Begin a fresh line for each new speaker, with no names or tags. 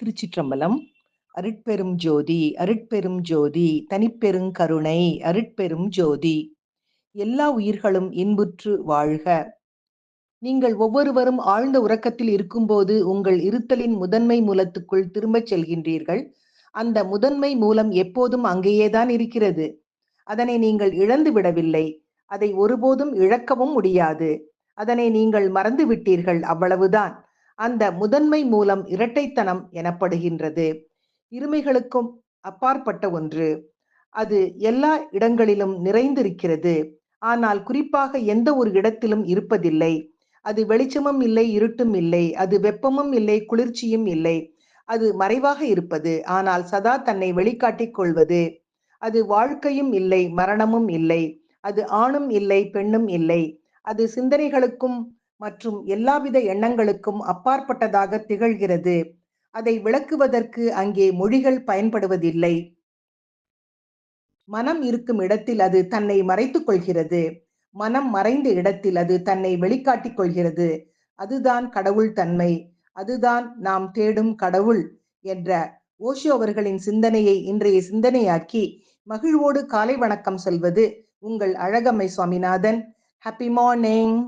திருச்சிற்றம்பலம். அருட்பெரும் ஜோதி அருட்பெரும் ஜோதி தனிப்பெருங் கருணை அருட்பெரும் ஜோதி. எல்லா உயிர்களும் இன்புற்று வாழ்க. நீங்கள் ஒவ்வொருவரும் ஆழ்ந்த உறக்கத்தில் இருக்கும்போது உங்கள் இருத்தலின் முதன்மை மூலத்துக்குள் திரும்பச் செல்கின்றீர்கள். அந்த முதன்மை மூலம் எப்போதும் அங்கேயேதான் இருக்கிறது. அதனை நீங்கள் இழந்து விடவில்லை. அதை ஒருபோதும் இழக்கவும் முடியாது. அதனை நீங்கள் மறந்து விட்டீர்கள், அவ்வளவுதான். அந்த முதன்மை மூலம் இரட்டைத்தனம் எனப்படுகின்றது. இருமைகளுக்கும் அப்பாற்பட்ட ஒன்று. அது எல்லா இடங்களிலும் நிறைந்திருக்கிறது. ஆனால் குறிப்பாக எந்த ஒரு இடத்திலும் இருப்பதில்லை. அது வெளிச்சமும் இல்லை, இருட்டும் இல்லை. அது வெப்பமும் இல்லை, குளிர்ச்சியும் இல்லை. அது மறைவாக இருப்பது, ஆனால் சதா தன்னை வெளிக்காட்டிக் கொள்வது. அது வாழ்க்கையும் இல்லை, மரணமும் இல்லை. அது ஆணும் இல்லை, பெண்ணும் இல்லை. அது சிந்தனைகளுக்கும் மற்றும் எல்லாவித எண்ணங்களுக்கும் அப்பாற்பட்டதாக திகழ்கிறது. அதை விளக்குவதற்கு அங்கே மொழிகள் பயன்படுவதில்லை. மனம் இருக்கும் இடத்தில் அது தன்னை மறைத்துக் கொள்கிறது. மனம் மறைந்த இடத்தில் அது தன்னை வெளிக்காட்டிக் கொள்கிறது. அதுதான் கடவுள் தன்மை. அதுதான் நாம் தேடும் கடவுள் என்ற ஓஷோ அவர்களின் சிந்தனையை இன்றைய சிந்தனையாக்கி மகிழ்வோடு காலை வணக்கம் சொல்வது உங்கள் அழகம்மை சுவாமிநாதன். Happy morning.